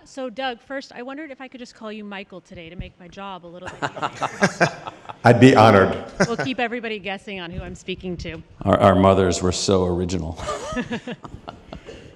So Doug, first, I wondered if I could just call you Michael today to make my job a little bit easier. I'd be honored. We'll keep everybody guessing on who I'm speaking to. Our mothers were so original.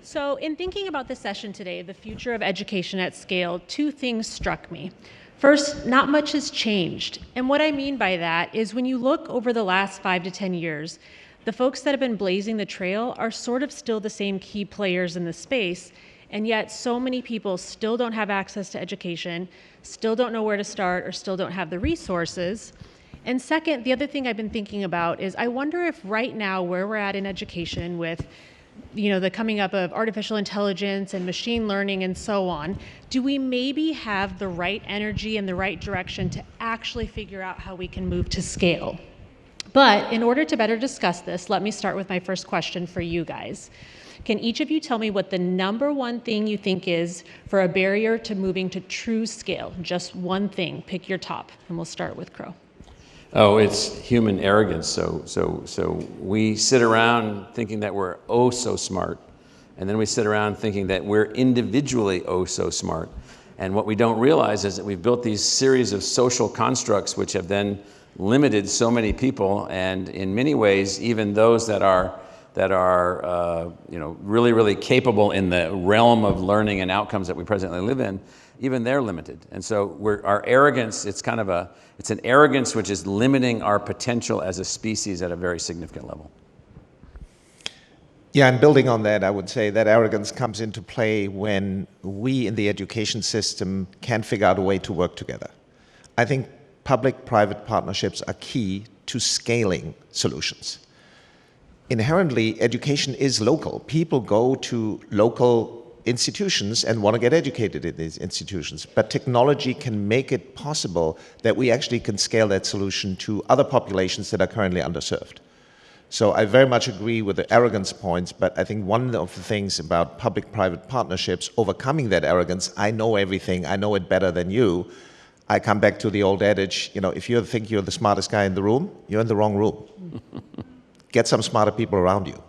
So in thinking about this session today, the future of education at scale, two things struck me. First, not much has changed. And what I mean by that is when you look over the last 5 to 10 years, the folks that have been blazing the trail are sort of still the same key players in the space, and yet so many people still don't have access to education, still don't know where to start, or still don't have the resources. And second, the other thing I've been thinking about is I wonder if right now where we're at in education with the coming up of artificial intelligence and machine learning and so on, do we maybe have the right energy and the right direction to actually figure out how we can move to scale? But in order to better discuss this, let me start with my first question for you guys. Can each of you tell me what the number one thing you think is for a barrier to moving to true scale? Just one thing, pick your top, and we'll start with Crow. Oh, it's human arrogance. So we sit around thinking that we're oh so smart, and then we sit around thinking that we're individually oh so smart. And what we don't realize is that we've built these series of social constructs which have then limited so many people, and in many ways, even those that are really, really capable in the realm of learning and outcomes that we presently live in, even they're limited. And so our arrogance, it's an arrogance which is limiting our potential as a species at a very significant level. Yeah, and building on that, I would say that arrogance comes into play when we in the education system can't figure out a way to work together. I think public-private partnerships are key to scaling solutions. Inherently, education is local. People go to local institutions and want to get educated in these institutions, but technology can make it possible that we actually can scale that solution to other populations that are currently underserved. So I very much agree with the arrogance points, but I think one of the things about public-private partnerships, overcoming that arrogance, I know everything, I know it better than you. I come back to the old adage, if you think you're the smartest guy in the room, you're in the wrong room. Get some smarter people around you.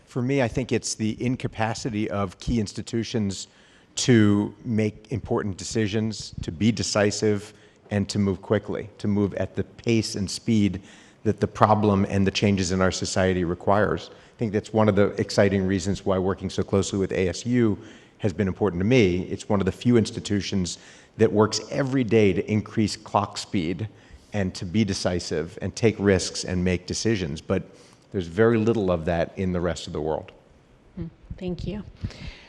For me, I think it's the incapacity of key institutions to make important decisions, to be decisive, and to move quickly, to move at the pace and speed that the problem and the changes in our society requires. I think that's one of the exciting reasons why working so closely with ASU has been important to me. It's one of the few institutions that works every day to increase clock speed and to be decisive and take risks and make decisions. But there's very little of that in the rest of the world. Thank you.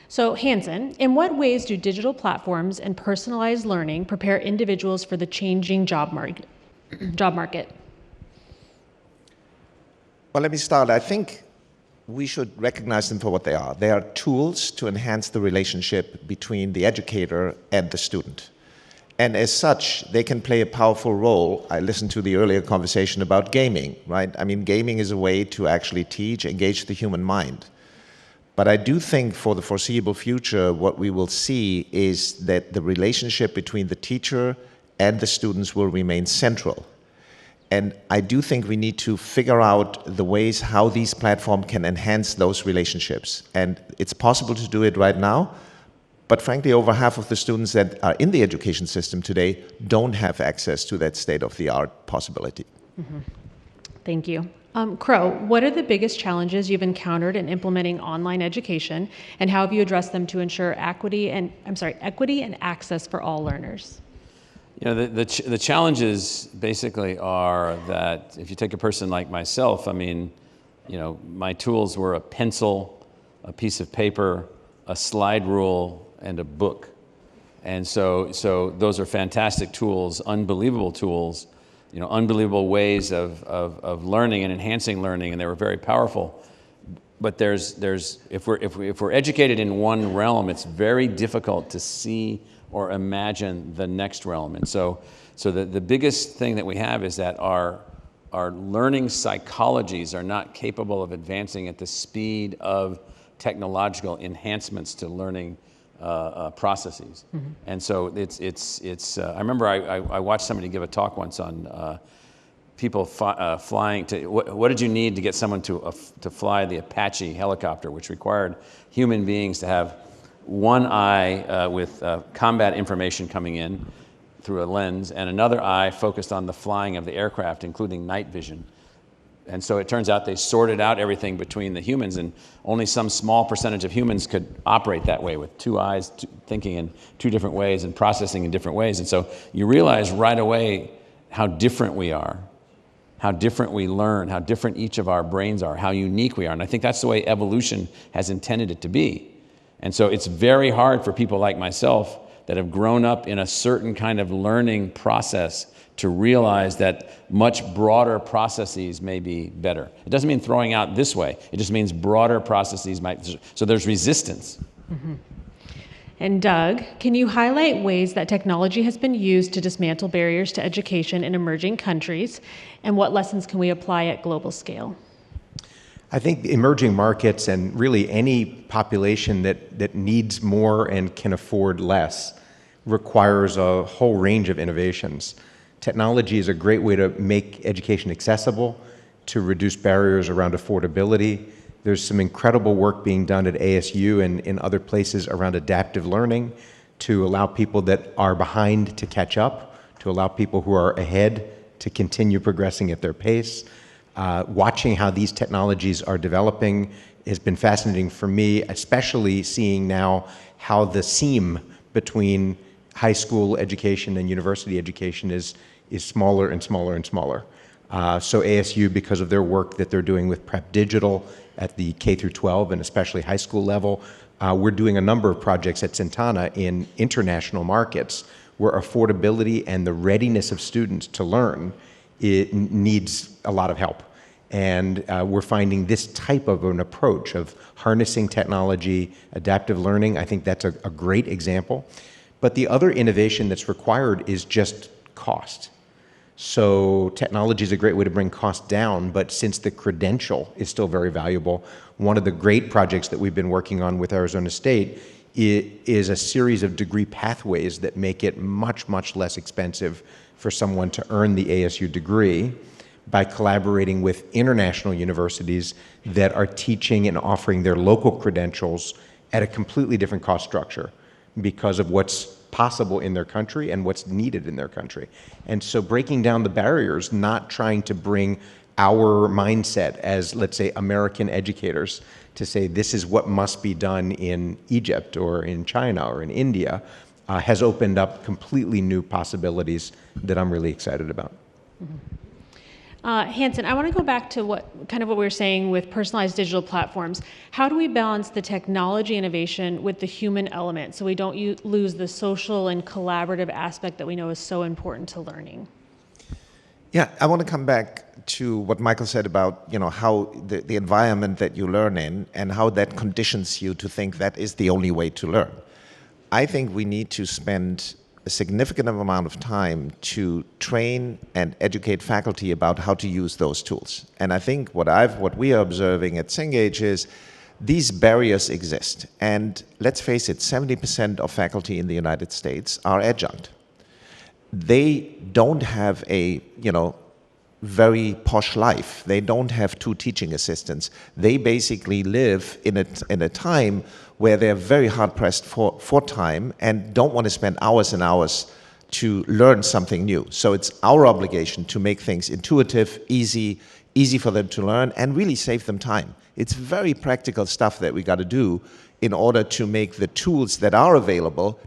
So Hansen, in what ways do digital platforms and personalized learning prepare individuals for the changing job market? Well, let me start. I think we should recognize them for what they are. They are tools to enhance the relationship between the educator and the student. And as such, they can play a powerful role. I listened to the earlier conversation about gaming, right? I mean, gaming is a way to actually teach, engage the human mind. But I do think for the foreseeable future, what we will see is that the relationship between the teacher and the students will remain central. And I do think we need to figure out the ways how these platforms can enhance those relationships. And it's possible to do it right now. But frankly, over half of the students that are in the education system today don't have access to that state-of-the-art possibility. Thank you. Crow, what are the biggest challenges you've encountered in implementing online education, and how have you addressed them to ensure equity and access for all learners? The challenges basically are that if you take a person like myself, my tools were a pencil, a piece of paper, a slide rule, and a book. And so those are fantastic tools, unbelievable tools, unbelievable ways of learning and enhancing learning, and they were very powerful. But if we're educated in one realm, it's very difficult to see or imagine the next realm. And so the biggest thing that we have is that our learning psychologies are not capable of advancing at the speed of technological enhancements to learning processes. And so it's I remember I watched somebody give a talk once on people flying to, what did you need to get someone to fly the Apache helicopter, which required human beings to have one eye with combat information coming in through a lens, and another eye focused on the flying of the aircraft, including night vision. And so it turns out they sorted out everything between the humans, and only some small percentage of humans could operate that way, with two eyes thinking in two different ways and processing in different ways. And so you realize right away how different we are, how different we learn, how different each of our brains are, how unique we are. And I think that's the way evolution has intended it to be. And so it's very hard for people like myself that have grown up in a certain kind of learning process to realize that much broader processes may be better. It doesn't mean throwing out this way. It just means broader processes might, so there's resistance. Mm-hmm. And Doug, can you highlight ways that technology has been used to dismantle barriers to education in emerging countries, and what lessons can we apply at global scale? I think emerging markets and really any population that needs more and can afford less requires a whole range of innovations. Technology is a great way to make education accessible, to reduce barriers around affordability. There's some incredible work being done at ASU and in other places around adaptive learning to allow people that are behind to catch up, to allow people who are ahead to continue progressing at their pace. Watching how these technologies are developing has been fascinating for me, especially seeing now how the seam between high school education and university education is smaller and smaller and smaller. So ASU, because of their work that they're doing with Prep Digital at the K through 12 and especially high school level, we're doing a number of projects at Cintana in international markets where affordability and the readiness of students to learn, it needs a lot of help. And we're finding this type of an approach of harnessing technology, adaptive learning. I think that's a great example. But the other innovation that's required is just cost. So technology is a great way to bring costs down, but since the credential is still very valuable, one of the great projects that we've been working on with Arizona State is a series of degree pathways that make it much, much less expensive for someone to earn the ASU degree by collaborating with international universities that are teaching and offering their local credentials at a completely different cost structure because of what's possible in their country and what's needed in their country. And so breaking down the barriers, not trying to bring our mindset as, let's say, American educators to say this is what must be done in Egypt or in China or in India, has opened up completely new possibilities that I'm really excited about. Mm-hmm. Hansen, I want to go back to what we were saying with personalized digital platforms. How do we balance the technology innovation with the human element so we don't lose the social and collaborative aspect that we know is so important to learning? Yeah, I want to come back to what Michael said about how the environment that you learn in and how that conditions you to think that is the only way to learn. I think we need to spend a significant amount of time to train and educate faculty about how to use those tools. And I think what we are observing at Cengage is these barriers exist. And let's face it, 70% of faculty in the United States are adjunct. They don't have a, very posh life. They don't have two teaching assistants. They basically live in a time where they're very hard pressed for time and don't want to spend hours and hours to learn something new. So it's our obligation to make things intuitive, easy for them to learn, and really save them time. It's very practical stuff that we got to do in order to make the tools that are available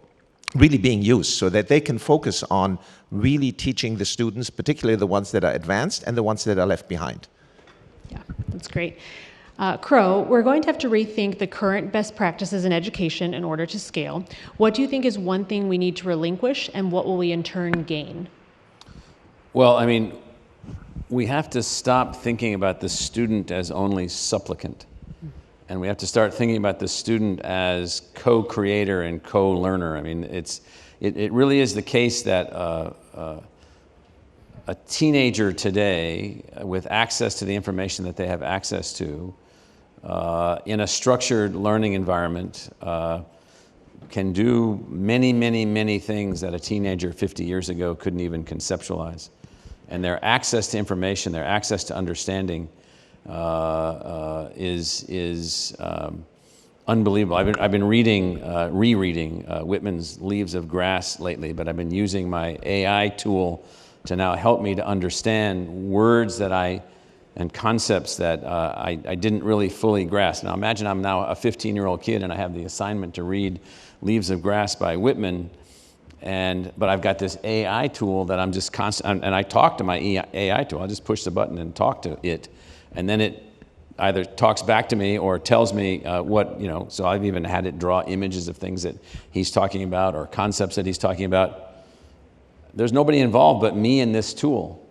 really being used so that they can focus on really teaching the students, particularly the ones that are advanced and the ones that are left behind. Yeah, that's great. Crow, we're going to have to rethink the current best practices in education in order to scale. What do you think is one thing we need to relinquish, and what will we in turn gain? Well, we have to stop thinking about the student as only supplicant. And we have to start thinking about the student as co-creator and co-learner. It really is the case that a teenager today, with access to the information that they have access to, in a structured learning environment, can do many, many, many things that a teenager 50 years ago couldn't even conceptualize. And their access to information, their access to understanding is unbelievable. I've been reading, rereading Whitman's Leaves of Grass lately, but I've been using my AI tool to now help me to understand words and concepts that I didn't really fully grasp. Now imagine I'm now a 15-year-old kid and I have the assignment to read Leaves of Grass by Whitman, but I've got this AI tool that I'm just constant, and I talk to my AI tool. I just push the button and talk to it, and then it either talks back to me or tells me so I've even had it draw images of things that he's talking about or concepts that he's talking about. There's nobody involved but me and this tool.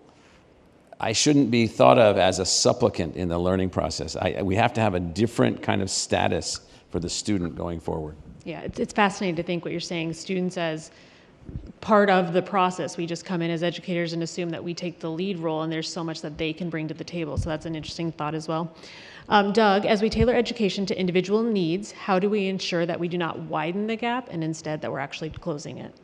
I shouldn't be thought of as a supplicant in the learning process. We have to have a different kind of status for the student going forward. Yeah, it's fascinating to think what you're saying. Students as part of the process. We just come in as educators and assume that we take the lead role, and there's so much that they can bring to the table. So that's an interesting thought as well. Doug, as we tailor education to individual needs, how do we ensure that we do not widen the gap and instead that we're actually closing it?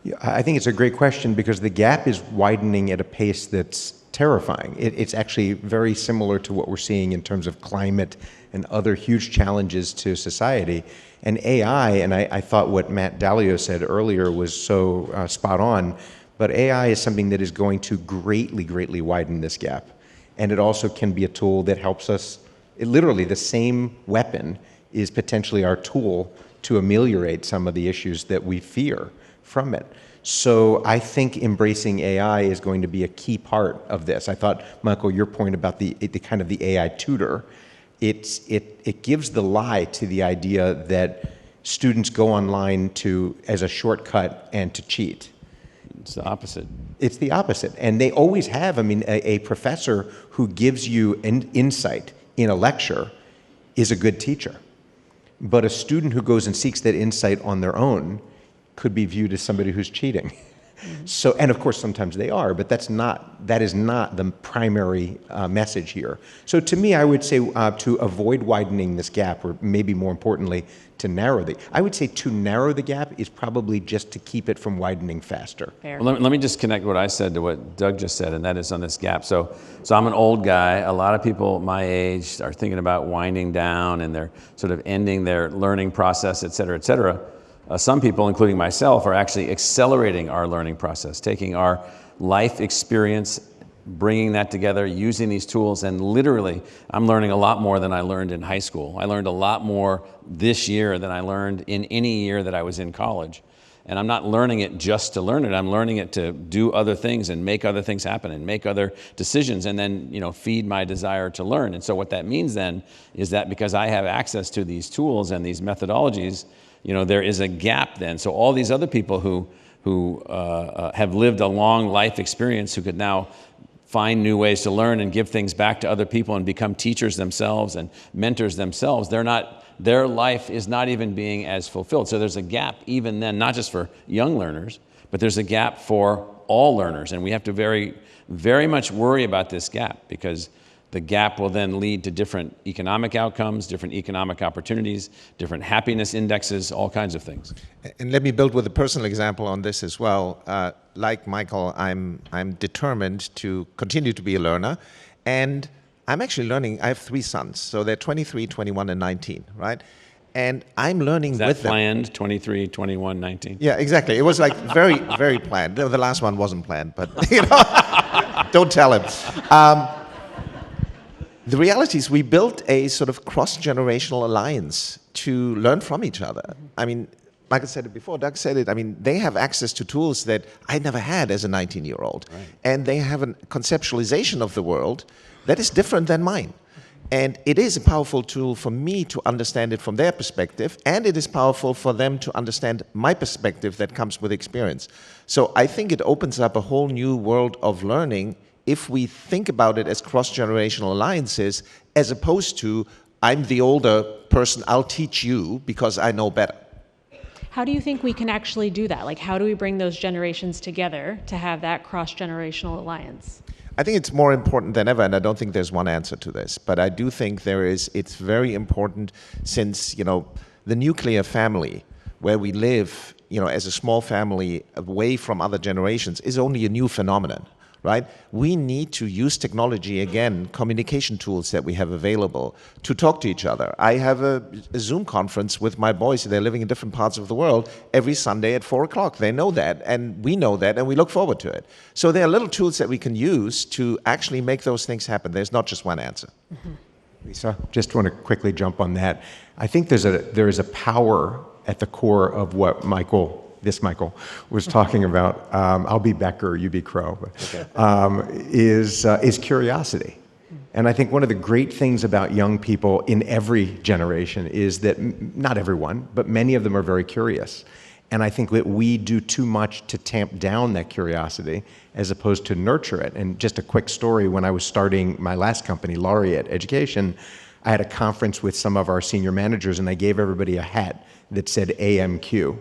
Yeah, I think it's a great question because the gap is widening at a pace that's terrifying. It's actually very similar to what we're seeing in terms of climate and other huge challenges to society. And AI, and I thought what Matt Dalio said earlier was so spot on, but AI is something that is going to greatly, greatly widen this gap. And it also can be a tool that helps us, literally the same weapon is potentially our tool to ameliorate some of the issues that we fear from it. So I think embracing AI is going to be a key part of this. I thought, Michael, your point about the kind of the AI tutor, it gives the lie to the idea that students go online as a shortcut and to cheat. It's the opposite. It's the opposite. And they always have. I mean, a professor who gives you an insight in a lecture is a good teacher. But a student who goes and seeks that insight on their own could be viewed as somebody who's cheating. Mm-hmm. So, and of course sometimes they are, but that is not the primary message here. So to me, I would say to avoid widening this gap, or maybe more importantly, to narrow the gap is probably just to keep it from widening faster. Well, let me just connect what I said to what Doug just said, and that is on this gap. So I'm an old guy. A lot of people my age are thinking about winding down and they're sort of ending their learning process, et cetera, et cetera. Some people, including myself, are actually accelerating our learning process, taking our life experience, bringing that together, using these tools, and literally, I'm learning a lot more than I learned in high school. I learned a lot more this year than I learned in any year that I was in college. And I'm not learning it just to learn it. I'm learning it to do other things and make other things happen and make other decisions and then, feed my desire to learn. And so what that means then is that because I have access to these tools and these methodologies, there is a gap then. So all these other people who have lived a long life experience who could now find new ways to learn and give things back to other people and become teachers themselves and mentors themselves, their life is not even being as fulfilled. So there's a gap even then, not just for young learners, but there's a gap for all learners. And we have to very, very much worry about this gap because the gap will then lead to different economic outcomes, different economic opportunities, different happiness indexes, all kinds of things. And let me build with a personal example on this as well. Like Michael, I'm determined to continue to be a learner, and I'm actually learning. I have 3 sons, so they're 23, 21, and 19, right? And I'm learning with them. Planned, 23, 21, 19? Yeah, exactly. It was like very, very planned. The last one wasn't planned, but don't tell him. The reality is we built a sort of cross-generational alliance to learn from each other. I mean, like I said it before, Doug said it, I mean, they have access to tools that I never had as a 19-year-old. Right. And they have a conceptualization of the world that is different than mine. And it is a powerful tool for me to understand it from their perspective, and it is powerful for them to understand my perspective that comes with experience. So I think it opens up a whole new world of learning if we think about it as cross-generational alliances, as opposed to, I'm the older person, I'll teach you because I know better. How do you think we can actually do that? Like, how do we bring those generations together to have that cross-generational alliance? I think it's more important than ever, and I don't think there's one answer to this, but I do think it's very important since, the nuclear family, where we live, as a small family away from other generations, is only a new phenomenon. right? We need to use technology, again, communication tools that we have available to talk to each other. I have a Zoom conference with my boys. They're living in different parts of the world every Sunday at 4 o'clock. They know that, and we know that, and we look forward to it. So there are little tools that we can use to actually make those things happen. There's not just one answer. Mm-hmm. Lisa, just want to quickly jump on that. I think there is a power at the core of what Michael was talking about. I'll be Becker, you be Crow, is curiosity. And I think one of the great things about young people in every generation is that, not everyone, but many of them are very curious. And I think that we do too much to tamp down that curiosity as opposed to nurture it. And just a quick story, when I was starting my last company, Laureate Education, I had a conference with some of our senior managers, and I gave everybody a hat that said AMQ.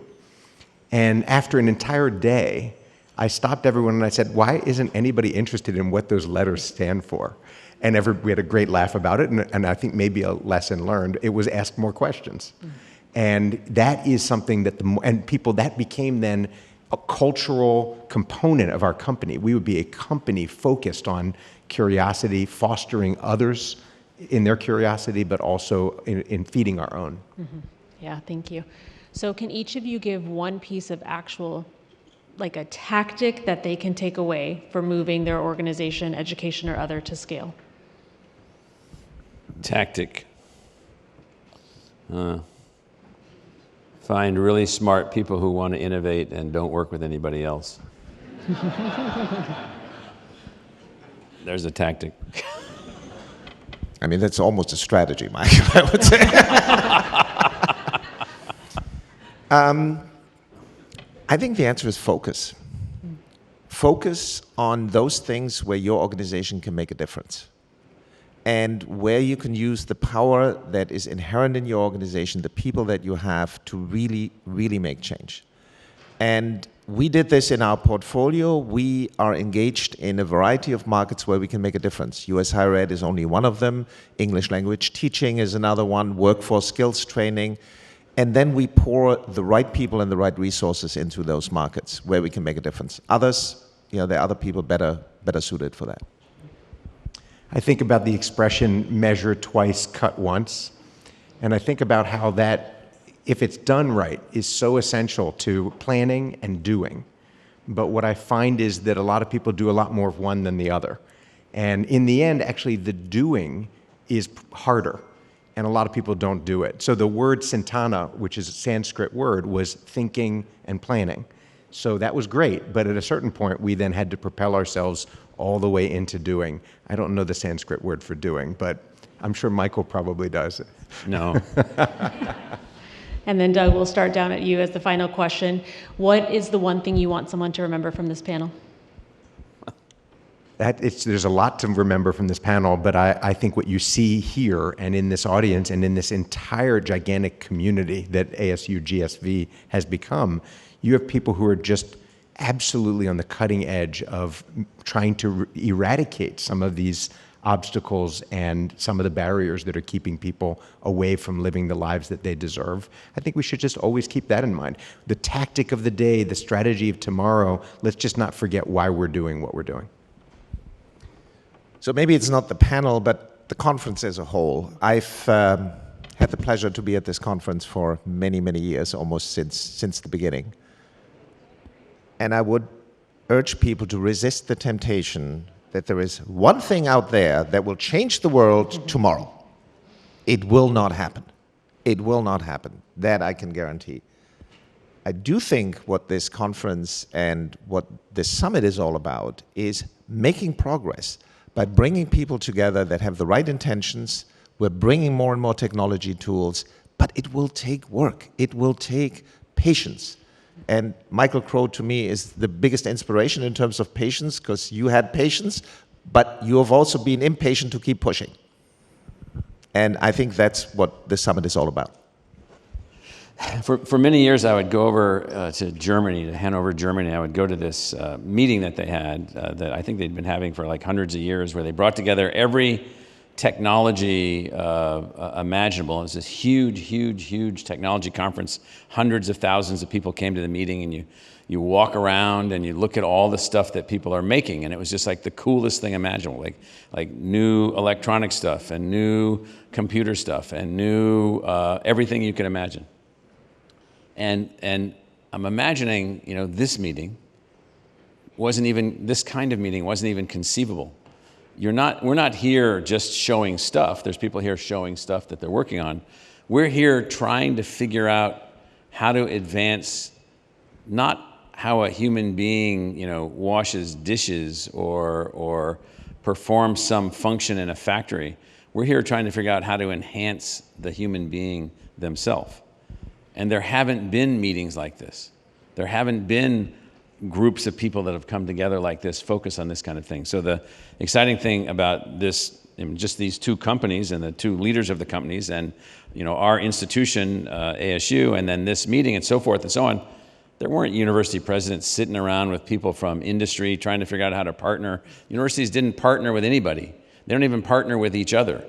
And after an entire day, I stopped everyone and I said, why isn't anybody interested in what those letters stand for? And we had a great laugh about it, and I think maybe a lesson learned. It was ask more questions. Mm. And that is something that that became then a cultural component of our company. We would be a company focused on curiosity, fostering others in their curiosity, but also in feeding our own. Mm-hmm. Yeah, thank you. So can each of you give one piece of actual, like a tactic that they can take away for moving their organization, education, or other to scale? Tactic. Find really smart people who want to innovate and don't work with anybody else. There's a tactic. I mean, that's almost a strategy, Michael, I would say. I think the answer is focus. Focus on those things where your organization can make a difference and where you can use the power that is inherent in your organization, the people that you have, to really, really make change. And we did this in our portfolio. We are engaged in a variety of markets where we can make a difference. US higher ed is only one of them. English language teaching is another one. Workforce skills training. And then we pour the right people and the right resources into those markets where we can make a difference. Others, there are other people better suited for that. I think about the expression measure twice, cut once. And I think about how that, if it's done right, is so essential to planning and doing. But what I find is that a lot of people do a lot more of one than the other. And in the end, actually, the doing is harder. And a lot of people don't do it. So the word Cintana, which is a Sanskrit word, was thinking and planning. So that was great, but at a certain point, we then had to propel ourselves all the way into doing. I don't know the Sanskrit word for doing, but I'm sure Michael probably does. No. And then Doug, we'll start down at you as the final question. What is the one thing you want someone to remember from this panel? There's a lot to remember from this panel, but I think what you see here and in this audience and in this entire gigantic community that ASU+GSV has become, you have people who are just absolutely on the cutting edge of trying to eradicate some of these obstacles and some of the barriers that are keeping people away from living the lives that they deserve. I think we should just always keep that in mind. The tactic of the day, the strategy of tomorrow, let's just not forget why we're doing what we're doing. So maybe it's not the panel, but the conference as a whole. I've had the pleasure to be at this conference for many, many years, almost since the beginning. And I would urge people to resist the temptation that there is one thing out there that will change the world tomorrow. It will not happen. It will not happen. That I can guarantee. I do think what this conference and what this summit is all about is making progress by bringing people together that have the right intentions. We're bringing more and more technology tools, but it will take work. It will take patience. And Michael Crow, to me, is the biggest inspiration in terms of patience, because you had patience, but you have also been impatient to keep pushing. And I think that's what this summit is all about. For many years, I would go over to Germany, to Hanover, Germany. I would go to this meeting that they had that I think they'd been having for like hundreds of years, where they brought together every technology imaginable. It was this huge technology conference. Hundreds of thousands of people came to the meeting, and you walk around and you look at all the stuff that people are making, and it was just like the coolest thing imaginable, like new electronic stuff and new computer stuff and new everything you can imagine. And I'm imagining, this kind of meeting wasn't even conceivable. We're not here just showing stuff. There's people here showing stuff that they're working on. We're here trying to figure out how to advance, not how a human being, washes dishes or performs some function in a factory. We're here trying to figure out how to enhance the human being themselves. And there haven't been meetings like this. There haven't been groups of people that have come together like this, focus on this kind of thing. So the exciting thing about this, just these two companies and the two leaders of the companies and our institution, ASU, and then this meeting and so forth and so on, there weren't university presidents sitting around with people from industry trying to figure out how to partner. Universities didn't partner with anybody. They don't even partner with each other.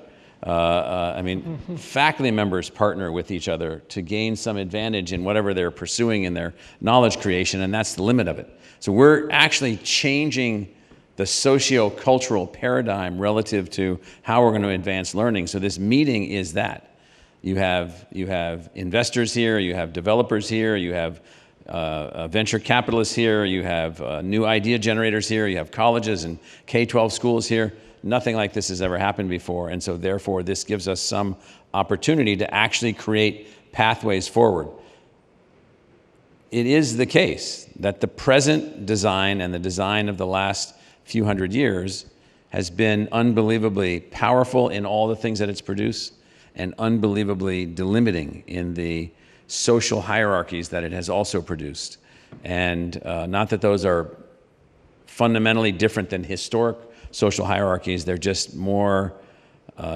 Faculty members partner with each other to gain some advantage in whatever they're pursuing in their knowledge creation, and that's the limit of it. So we're actually changing the socio-cultural paradigm relative to how we're going to advance learning. So this meeting is that. You have investors here, you have developers here, you have venture capitalists here, you have new idea generators here, you have colleges and K-12 schools here. Nothing like this has ever happened before, and so therefore this gives us some opportunity to actually create pathways forward. It is the case that the present design and the design of the last few hundred years has been unbelievably powerful in all the things that it's produced and unbelievably delimiting in the social hierarchies that it has also produced. And not that those are fundamentally different than historic social hierarchies, they're just more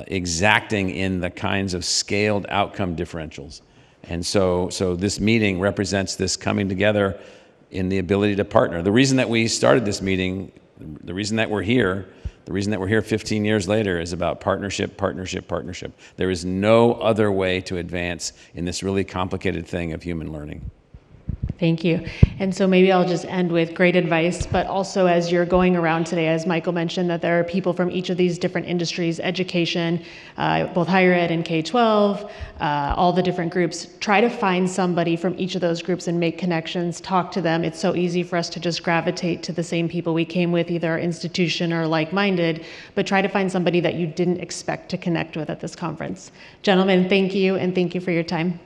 exacting in the kinds of scaled outcome differentials. And so this meeting represents this coming together in the ability to partner. The reason that we started this meeting, the reason that we're here 15 years later is about partnership. There is no other way to advance in this really complicated thing of human learning. Thank you. And so maybe I'll just end with great advice, but also as you're going around today, as Michael mentioned, that there are people from each of these different industries, education, both higher ed and K-12, all the different groups. Try to find somebody from each of those groups and make connections, talk to them. It's so easy for us to just gravitate to the same people we came with, either our institution or like-minded, but try to find somebody that you didn't expect to connect with at this conference. Gentlemen, thank you, and thank you for your time.